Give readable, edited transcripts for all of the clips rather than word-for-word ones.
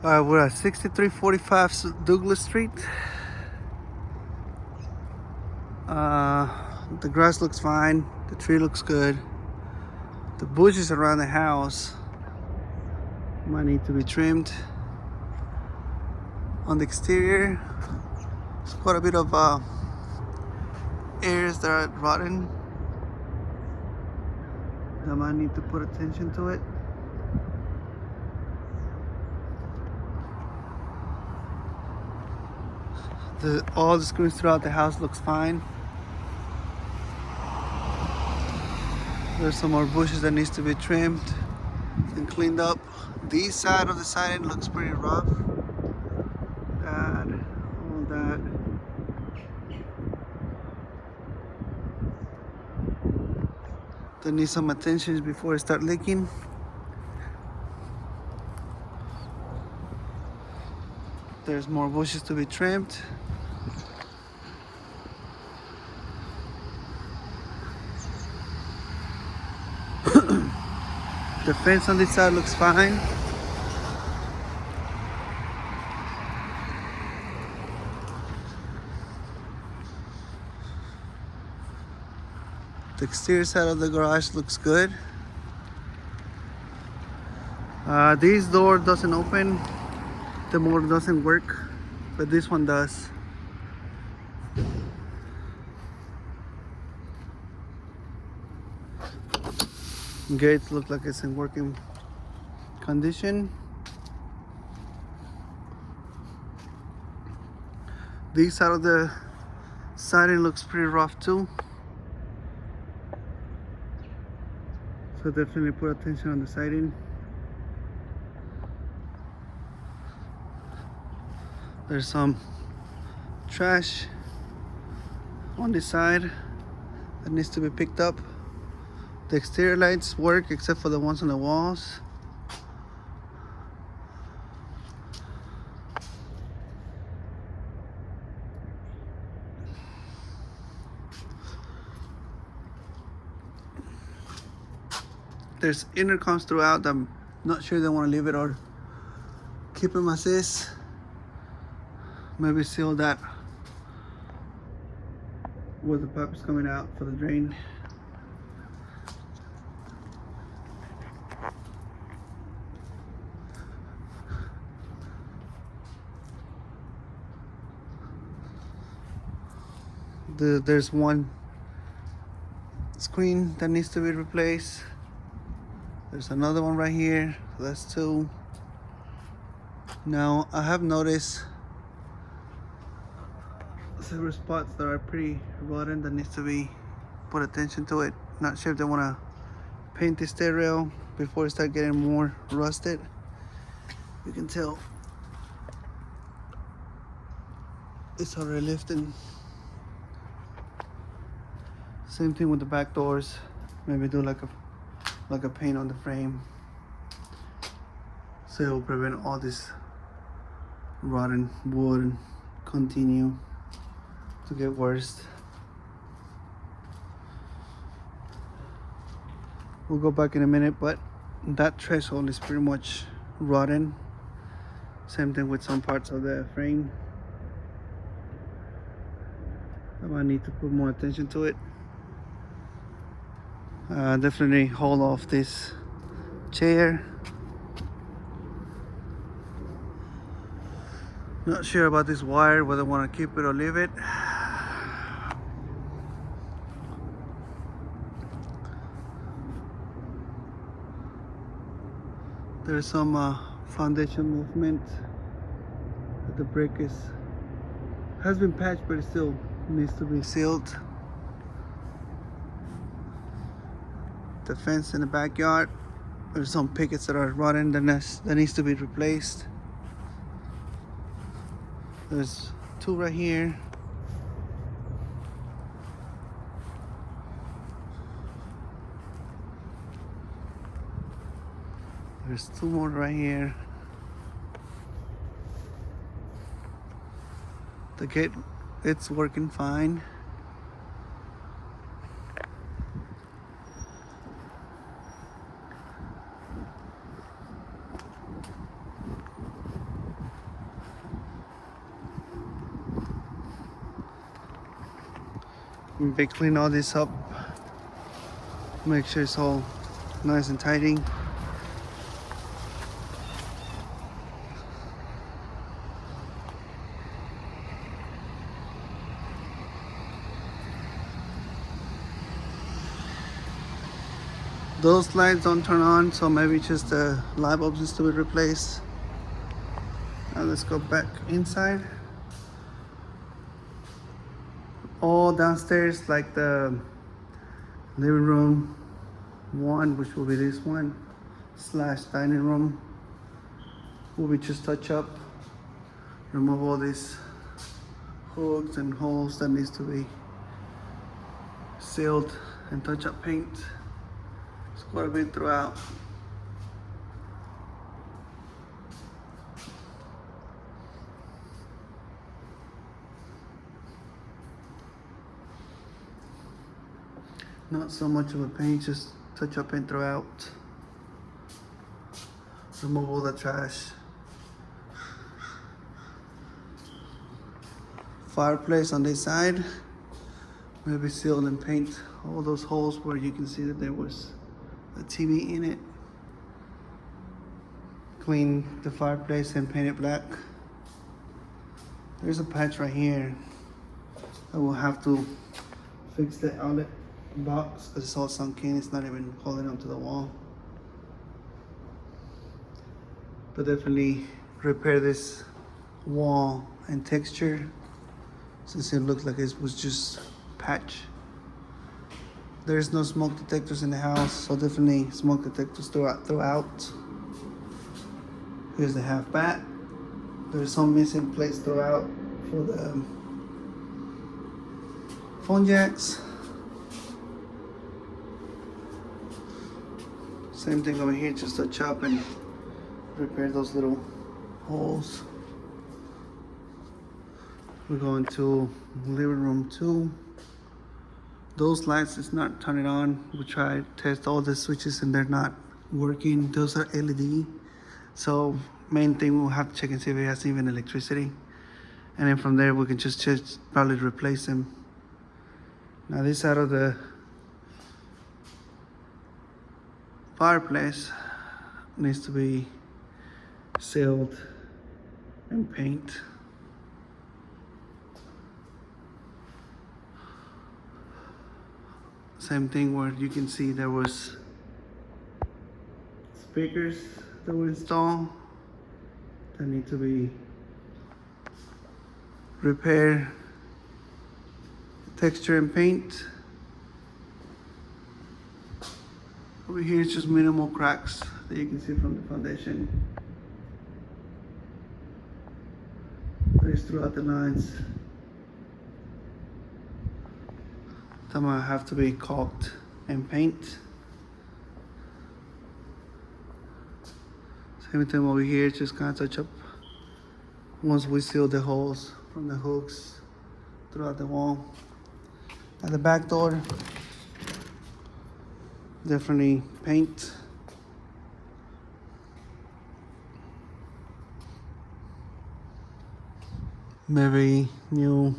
We're at 6345 Douglas Street. The grass looks fine. The tree looks good. The bushes around the house might need to be trimmed. On the exterior, there's quite a bit of areas that are rotten. I might need to put attention to it. All the screens throughout the house looks fine. There's some more bushes that needs to be trimmed and cleaned up. This side of the siding looks pretty rough. All that. That needs some attention before it start leaking. There's more bushes to be trimmed. The fence on this side looks fine. The exterior side of the garage looks good. This door doesn't open. The motor doesn't work, but this one does. Gates look like it's in working condition. This side of the siding looks pretty rough too. So definitely put attention on the siding. There's some trash on this side that needs to be picked up. The exterior lights work except for the ones on the walls. There's intercoms throughout. I'm not sure they want to leave it or keep them as is. Maybe seal that where the pipe is coming out for the drain. There's one screen that needs to be replaced. There's another one right here. So that's two. Now I have noticed several spots that are pretty rotten that needs to be put attention to it. Not sure if they want to paint the stereo before it start getting more rusted. You can tell it's already lifting. Same thing with the back doors. Maybe do like a paint on the frame, so it will prevent all this rotten wood and continue to get worse. We'll go back in a minute, but that threshold is pretty much rotten. Same thing with some parts of the frame. I might need to put more attention to it. Definitely haul off this chair. Not sure about this wire, whether I want to keep it or leave it. There's some foundation movement. The brick has been patched, but it still needs to be sealed. The fence in the backyard, there's some pickets that are rotten that needs to be replaced. There's two right here. There's two more right here. The gate, it's working fine. Maybe clean all this up. Make sure it's all nice and tidy. Those lights don't turn on, so maybe just the light bulbs needs to be replaced. Now let's go back inside. All downstairs, like the living room one, which will be this one, / dining room, will be just touch up. Remove all these hooks and holes that needs to be sealed and touch up paint. It's quite a bit throughout. Not so much of a paint, just touch up paint throughout. Remove all the trash. Fireplace on this side, maybe seal and paint all those holes where you can see that there was a TV in it. Clean the fireplace and paint it black. There's a patch right here. I will have to fix the outlet box because it's all sunk in. It's not even holding onto the wall. But definitely repair this wall and texture, since it looks like it was just patch. There's no smoke detectors in the house, so definitely smoke detectors throughout. Here's the half bat. There's some missing plates throughout for the phone jacks. Same thing over here, just touch up and repair those little holes. We're going to living room 2. Those lights is not turning on. We tried test all the switches and they're not working. Those are LED. So main thing, we'll have to check and see if it has even electricity. And then from there we can just probably replace them. Now this side of the fireplace needs to be sealed and paint. Same thing where you can see there was speakers that were installed that need to be repaired, texture and paint. Over here it's just minimal cracks that you can see from the foundation. There's throughout the lines. Some have to be caulked and paint. Same thing over here, just kind of touch up once we seal the holes from the hooks throughout the wall. At the back door, definitely paint. Maybe new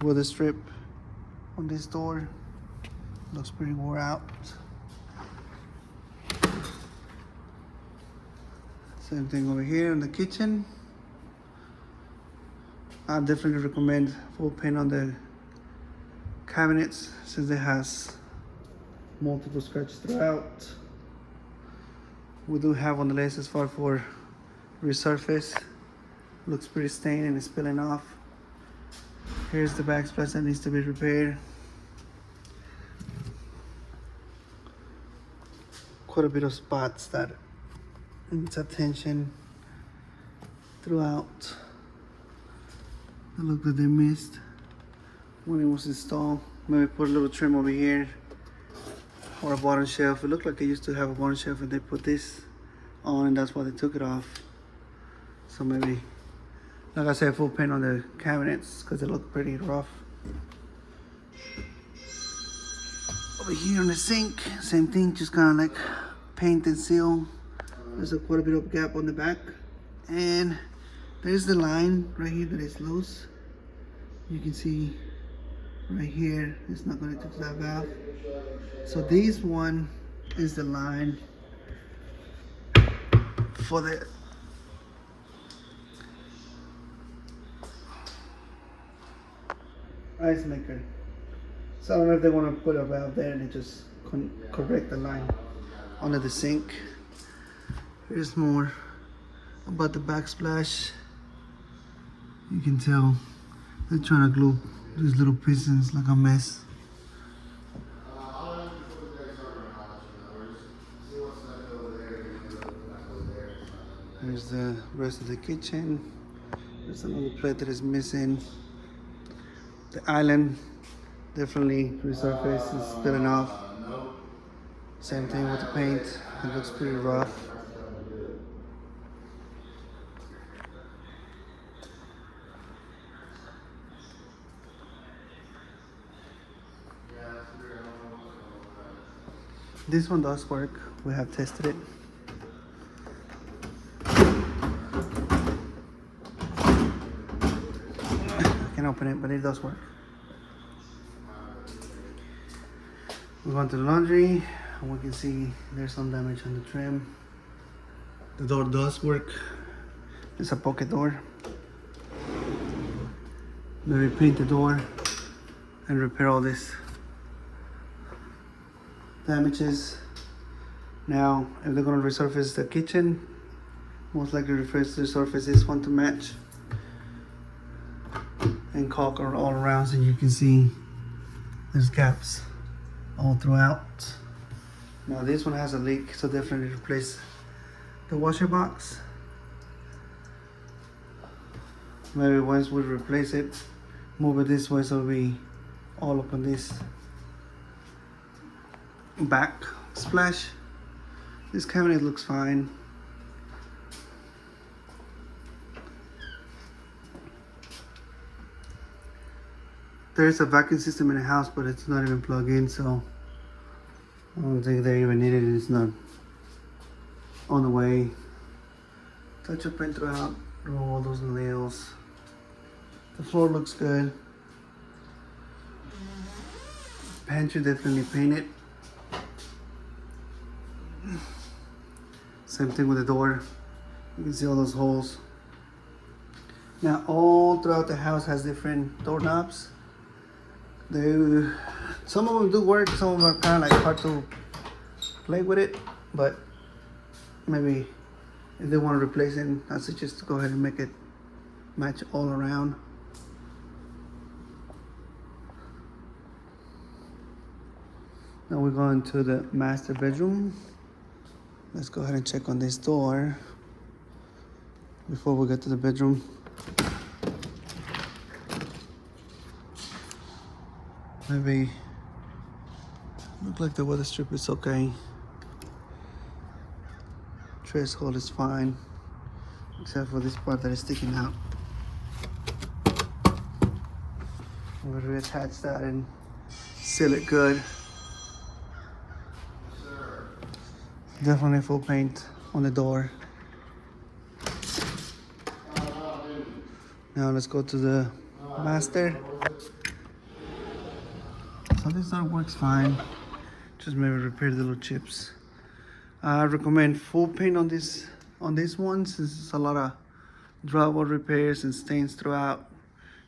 weather strip on this door. Looks pretty wore out. Same thing over here in the kitchen. I definitely recommend full paint on the cabinets since it has multiple scratches throughout. We do have on the latest spot for resurface. Looks pretty stained and it's spilling off. Here's the backsplash that needs to be repaired. Quite a bit of spots that needs attention throughout. That look that they missed when it was installed. Maybe put a little trim over here or a bottom shelf. It looked like they used to have a bottom shelf and they put this on and that's why they took it off. So maybe, like I said, full paint on the cabinets because they look pretty rough. Over here on the sink, same thing, just kind of like paint and seal. There's quite a bit of gap on the back. And there's the line right here that is loose. You can see right here is not connected to that valve. So this one is the line for the ice maker. So I don't know if they want to put a valve there and just correct the line under the sink. Here's more about the backsplash. You can tell they're trying to glue these little pistons like a mess. Here's the rest of the kitchen. There's another plate that is missing. The island definitely resurfaced, is spilling off. Same thing with the paint. It looks pretty rough. This one does work. We have tested it. I can't open it, but it does work. Move on to the laundry, and we can see there's some damage on the trim. The door does work. It's a pocket door. Maybe paint the door and repair all this damages. Now, if they're gonna resurface the kitchen, most likely resurface this one to match, and caulk all around, so you can see there's gaps all throughout. Now this one has a leak, so definitely replace the washer box. Maybe once we replace it, move it this way so it'll be all up on this back splash. This cabinet looks fine. There's a vacuum system in the house, but it's not even plugged in, so I don't think they even need it. It's not on the way. Touch up paint throughout, remove all those nails. The floor looks good. Pantry definitely painted. Same thing with the door. You can see all those holes. Now all throughout the house has different doorknobs. Some of them do work, some of them are kind of like hard to play with it, but maybe if they want to replace it, I suggest to go ahead and make it match all around. Now we're going to the master bedroom. Let's go ahead and check on this door before we get to the bedroom. Maybe look like the weather strip is okay. Trace hole is fine, except for this part that is sticking out. We'll reattach that and seal it good. Definitely full paint on the door. Now let's go to the master. So this door works fine. Just maybe repair the little chips. I recommend full paint on this one, since it's a lot of drywall repairs and stains throughout.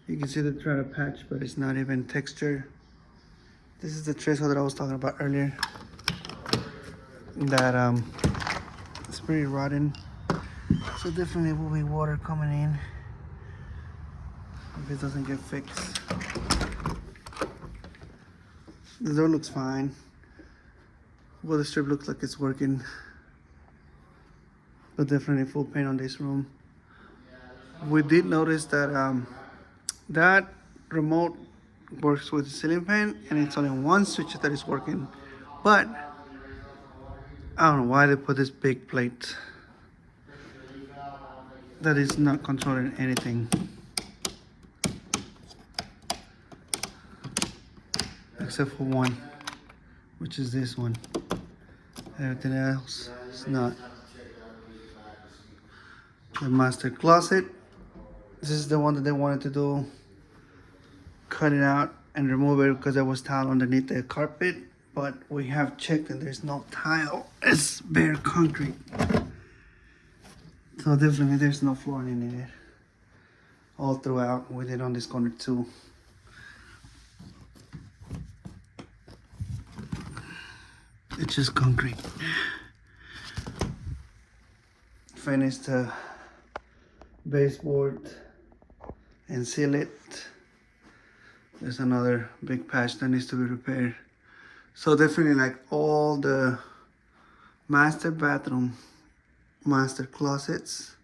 You can see they're trying to patch, but it's not even texture. This is the trace hole that I was talking about earlier. That it's pretty rotten. So definitely will be water coming in if it doesn't get fixed. The door looks fine. Well, the strip looks like it's working, but definitely full paint on this room. We did notice that that remote works with the ceiling fan, and it's only one switch that is working. But I don't know why they put this big plate that is not controlling anything, except for one, which is this one. Everything else is not. The master closet. This is the one that they wanted to do. Cut it out and remove it because there was tile underneath the carpet, but we have checked and there's no tile. It's bare concrete. So definitely there's no flooring in it. All throughout, we did on this corner too. It's just concrete. Finished the baseboard and seal it. There's another big patch that needs to be repaired. So definitely like all the master bathroom, master closets,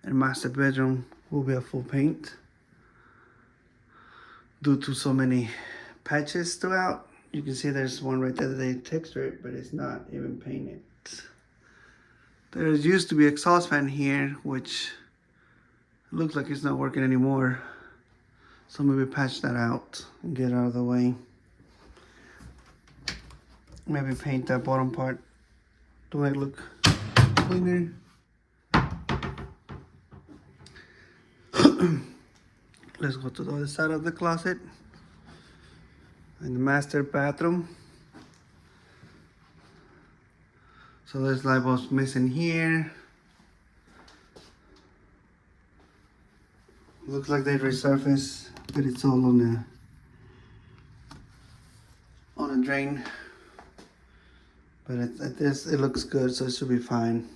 and master bedroom will be a full paint. Due to so many patches throughout, you can see there's one right there that they texture it, but it's not even painted. There used to be exhaust fan here, which looks like it's not working anymore. So maybe patch that out and get it out of the way. Maybe paint that bottom part to make it look cleaner. Let's go to the other side of the closet. In the master bathroom. So there's light bulbs missing here. Looks like they resurfaced, but it's all on the drain. But it looks good, so it should be fine.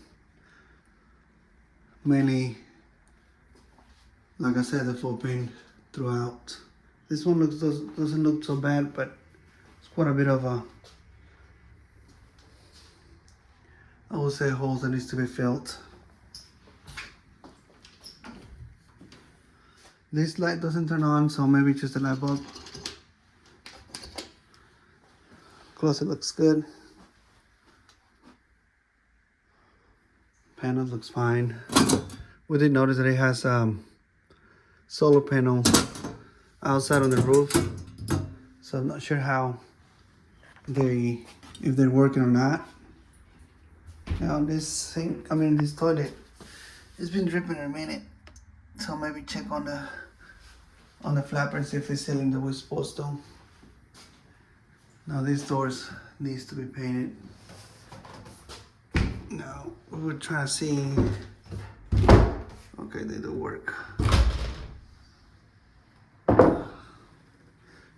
Mainly, like I said, the full paint throughout. This one doesn't look so bad, but it's quite a bit of a, I would say, holes that needs to be filled. This light doesn't turn on, so maybe just a light bulb. Closet looks good. Panel looks fine. We did notice that it has solar panel outside on the roof, so I'm not sure how if they're working or not. Now this sink, this toilet, it's been dripping in a minute, so maybe check on the flapper and see if it's sealing the way it's supposed to. Now these doors needs to be painted. Now we would try to see. Okay, they do work.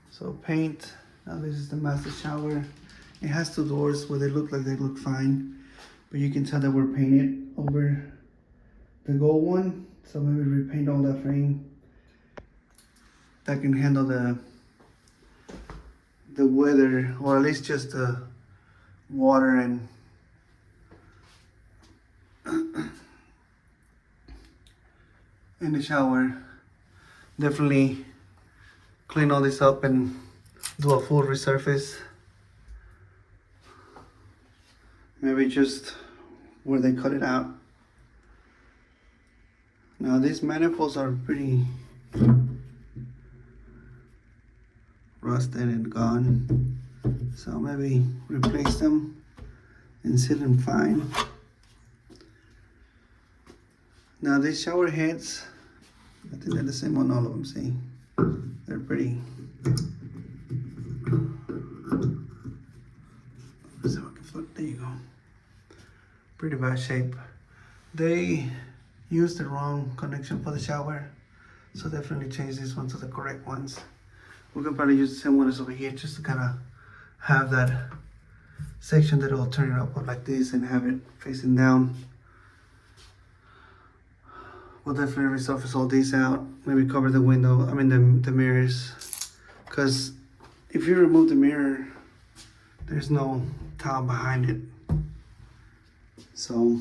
So paint. Now this is the master shower. It has two doors where they look fine, but you can tell that we're painted over the gold one. So maybe repaint all that frame that can handle the weather, or at least just the water and in the shower. Definitely clean all this up and do a full resurface. Maybe just where they cut it out. Now these manifolds are pretty rusted and gone, so maybe replace them and seal them fine. Now these shower heads, I think they're the same on all of them. See, they're pretty. So I can flip. There you go. Pretty bad shape. They used the wrong connection for the shower, so definitely change this one to the correct ones. We can probably use the same one as over here, just to kind of have that section that will turn it up like this and have it facing down. We'll definitely resurface all these out. Maybe cover the window, the mirrors. Because if you remove the mirror, there's no tile behind it. So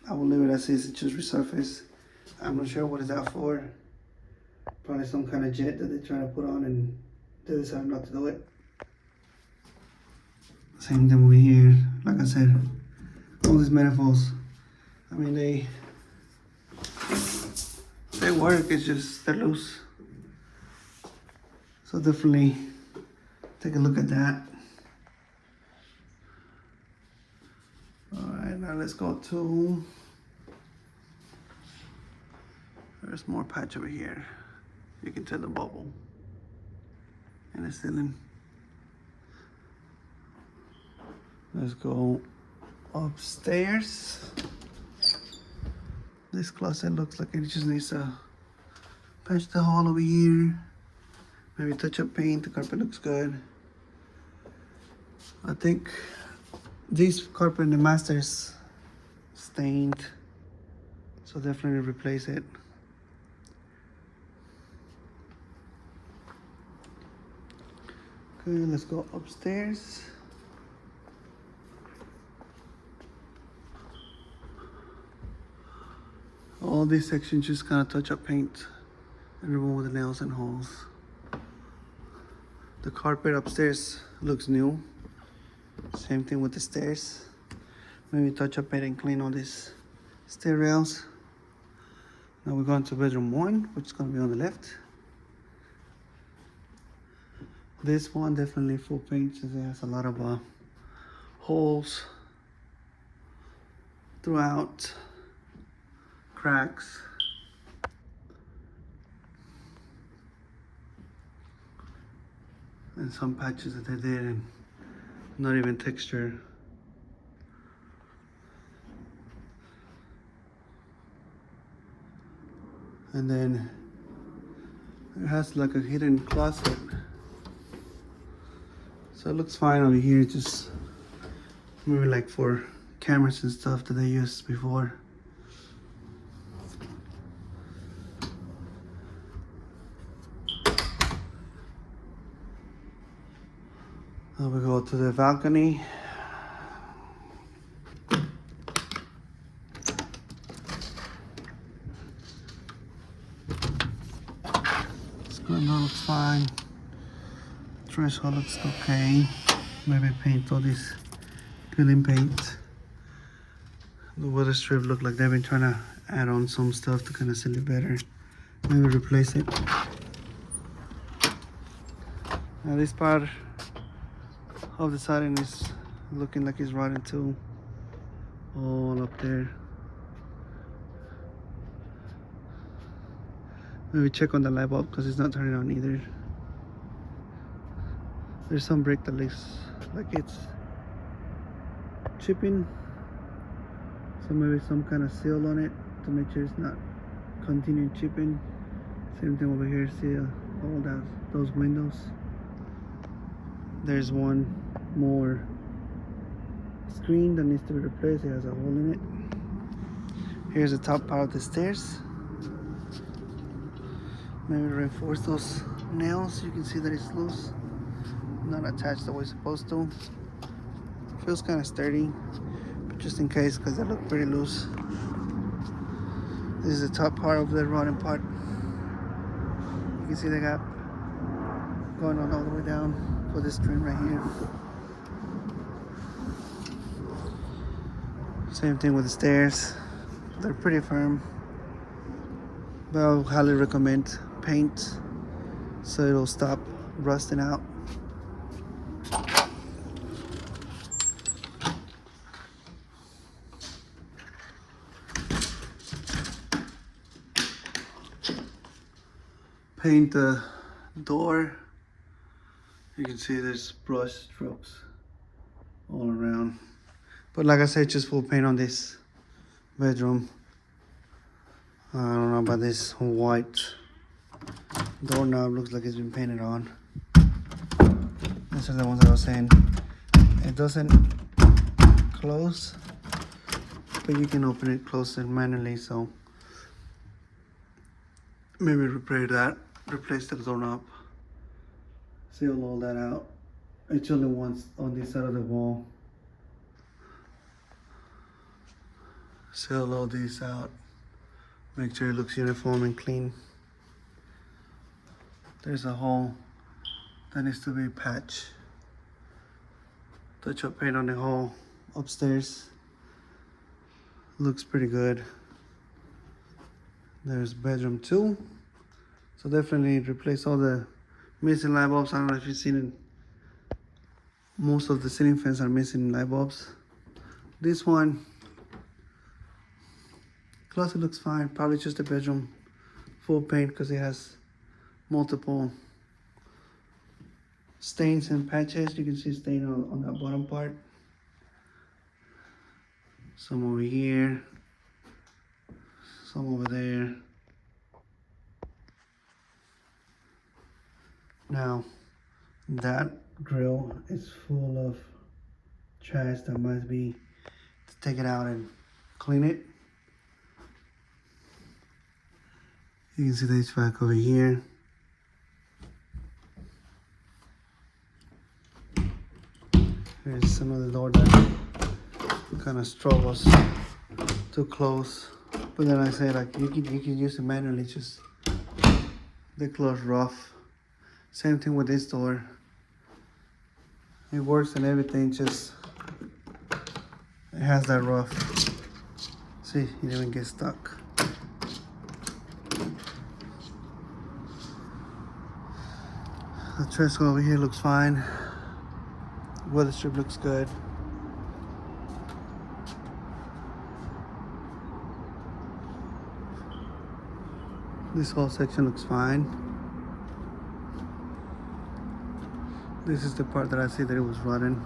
I will leave it as is and just resurface. I'm not sure what is that for. Probably some kind of jet that they're trying to put on and they decided not to do it. Same thing over here. Like I said, all these manifolds, they work, it's just they're loose. So definitely take a look at that. Alright, now let's go to, there's more patch over here. You can tell the bubble. and the ceiling. Let's go upstairs. This closet looks like it just needs to patch the hole over here. Maybe touch up paint. The carpet looks good. I think this carpet in the master's stained, so definitely replace it. Okay, let's go upstairs. All these sections just kind of touch up paint and remove the nails and holes. The carpet upstairs looks new. Same thing with the stairs. Maybe touch up it and clean all these stair rails. Now we're going to bedroom 1, which is going to be on the left. This one definitely full paint since it has a lot of holes throughout, cracks. And some patches that they did and not even texture. And then it has like a hidden closet. So it looks fine over here, just maybe like for cameras and stuff that they used before. Now we go to the balcony. This corner looks fine. Threshold looks okay. Maybe paint all this peeling paint. The water strip look like they've been trying to add on some stuff to kind of seal it better. Maybe replace it. Now this part of the siding is looking like it's rotten too. All up there. Maybe check on the light bulb because it's not turning on either. There's some brick that looks like it's chipping. So maybe some kind of seal on it to make sure it's not continuing chipping. Same thing over here, see all that, those windows. There's one more screen that needs to be replaced. It has a hole in it. Here's the top part of the stairs. Maybe reinforce those nails. You can see that it's loose, not attached the way it's supposed to. Feels kind of sturdy, but just in case, because they look pretty loose. This is the top part of the rotten part. You can see the gap going on all the way down for this screen right here. Same thing with the stairs. They're pretty firm, but I would highly recommend paint so it'll stop rusting out. Paint the door. You can see there's brush strokes all around. But like I said, just full paint on this bedroom. I don't know about this white doorknob. Looks like it's been painted on. These are the ones I was saying. It doesn't close, but you can open it, close it manually. So maybe repair that. Replace the doorknob. Seal all that out. It's only once on this side of the wall. Seal all these out. Make sure it looks uniform and clean. There's a hole that needs to be patched. Touch up paint on the hole upstairs. Looks pretty good. There's bedroom 2. So definitely replace all the missing light bulbs. I don't know if you've seen it. Most of the ceiling fans are missing light bulbs. This one, closet looks fine. Probably just a bedroom full paint because it has multiple stains and patches. You can see stain on that bottom part. Some over here, some over there. Now, that grill is full of trash that must be to take it out and clean it. You can see the HVAC over here. Here's some of the door that kind of struggles to close. But then I say, like, you can use it manually, just they close rough. Same thing with this door. It works and everything, just it has that rough. See, you didn't even get stuck. The trestle over here looks fine. Weather strip looks good. This whole section looks fine. This is the part that I see that it was rotten.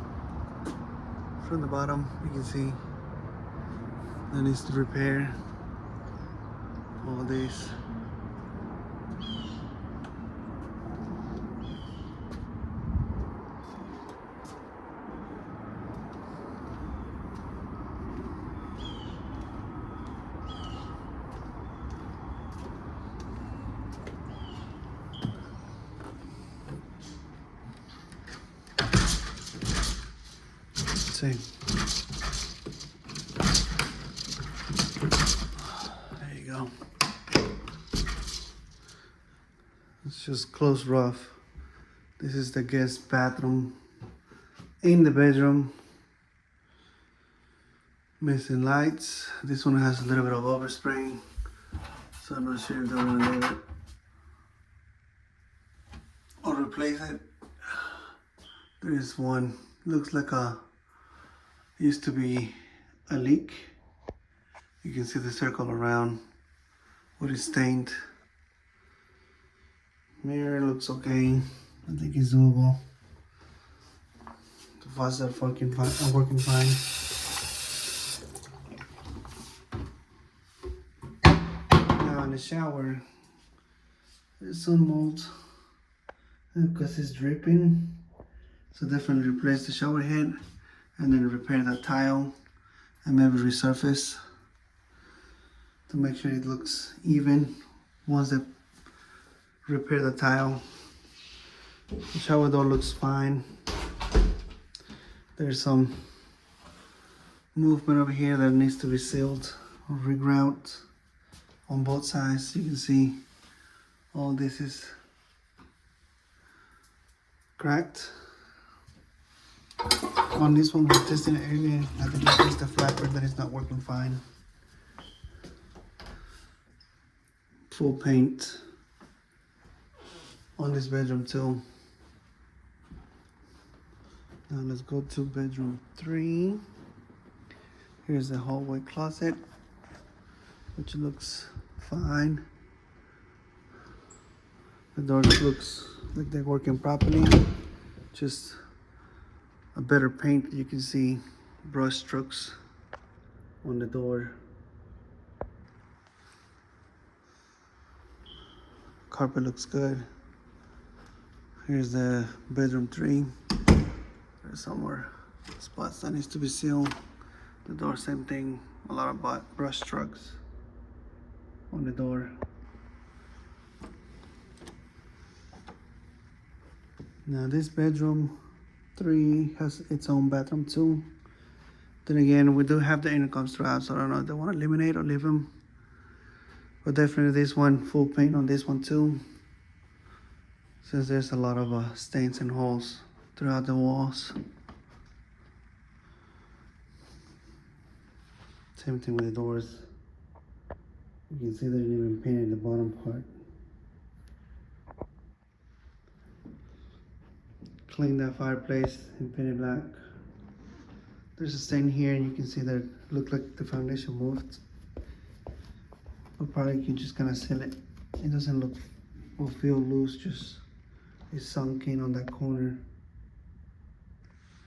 From the bottom, you can see that needs to repair all this. See. There you go. It's just close rough. This is the guest bathroom in the bedroom. Missing lights. This one has a little bit of overspray, so I'm not sure if they want to leave it or replace it. There is one. Looks like used to be a leak. You can see the circle around what is stained. Mirror looks okay. I think it's doable. The faucet working fine. Now in the shower, there's some mold because it's dripping. So definitely replace the shower head and then repair that tile and maybe resurface to make sure it looks even. Once they repair the tile, the shower door looks fine. There's some movement over here that needs to be sealed or regrout on both sides. You can see all this is cracked. On this one, we're testing it earlier. I think it's just the flapper that is not working fine. Full paint on this bedroom too. Now let's go to bedroom 3. Here's the hallway closet, which looks fine. The doors looks like they're working properly. Just a better paint. You can see brush strokes on the door. Carpet looks good. Here's the bedroom 3. There's some more spots that needs to be sealed. The door, same thing. A lot of brush strokes on the door. Now this bedroom 3 has its own bathroom too. Then again, we do have the intercoms throughout, so I don't know if they want to eliminate or leave them. But definitely this one, full paint on this one too, since there's a lot of stains and holes throughout the walls. Same thing with the doors. You can see they didn't even paint the bottom part. Clean that fireplace and paint it black. There's a stain here, and you can see that it looked like the foundation moved. But probably you can just kind of seal it. It doesn't look or feel loose, just it's sunk in on that corner.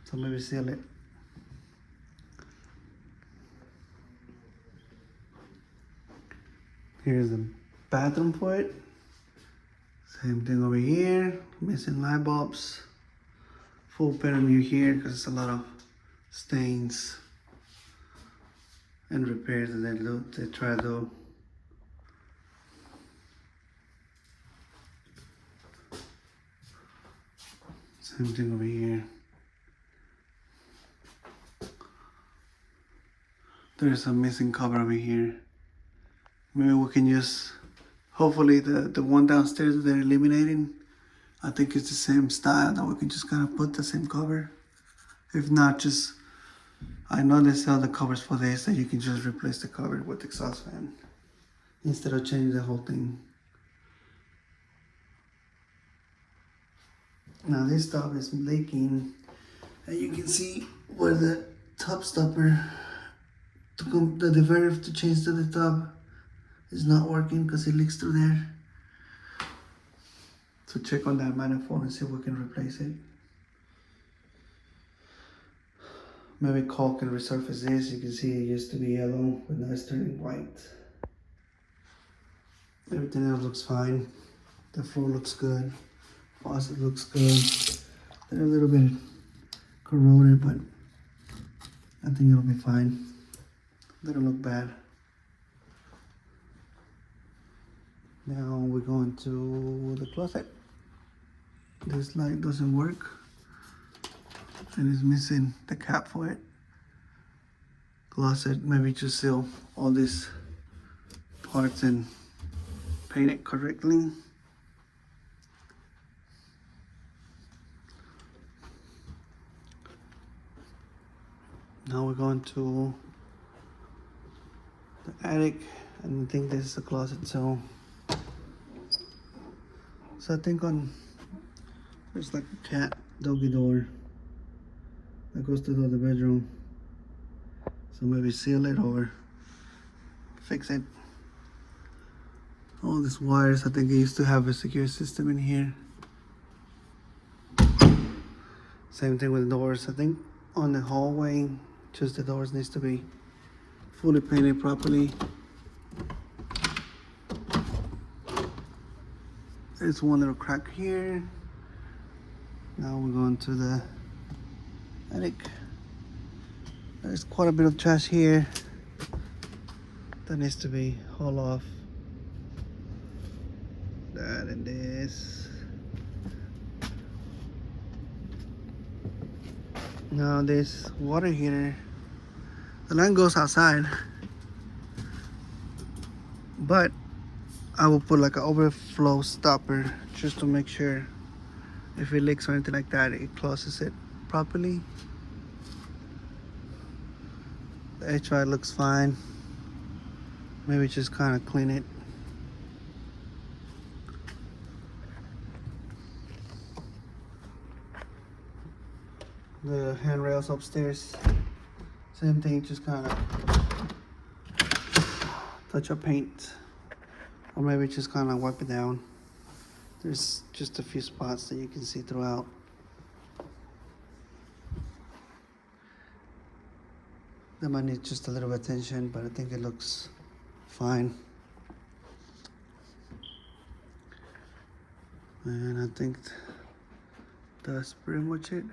So maybe seal it. Here's the bathroom for it. Same thing over here. Missing light bulbs. Full pair of new here because it's a lot of stains and repairs that they try to do. Same thing over here. There's a missing cover over here. Maybe we can use, hopefully the one downstairs that they're eliminating, I think it's the same style that we can just kind of put the same cover. If not, just, I know they sell the covers for this that you can just replace the cover with the exhaust fan instead of changing the whole thing. Now this tub is leaking, and you can see where the tub stopper, the diverter to change to the tub is not working because it leaks through there. So check on that manifold and see if we can replace it. Maybe Cole can resurface this. You can see it used to be yellow, but now it's turning white. Everything else looks fine. The floor looks good. Faucet looks good. They're a little bit corroded, but I think it'll be fine. They don't look bad. Now we're going to the closet. This light doesn't work and it's missing the cap for it. Closet, maybe just seal all these parts and paint it correctly. Now we're going to the attic, and I think this is the closet. So I think there's like a cat doggy door that goes to the other bedroom. So maybe seal it or fix it. All these wires, I think it used to have a secure system in here. Same thing with doors. I think on the hallway, just the doors needs to be fully painted properly. There's one little crack here. Now we're going to the attic. There's quite a bit of trash here that needs to be hauled off. That and this. Now this water heater, the line goes outside, but I will put like an overflow stopper just to make sure if it leaks or anything like that, it closes it properly. The HVAC looks fine. Maybe just kind of clean it. The handrails upstairs, same thing, just kind of touch up paint, or maybe just kind of wipe it down. There's just a few spots that you can see throughout. That might need just a little attention, but I think it looks fine. And I think that's pretty much it.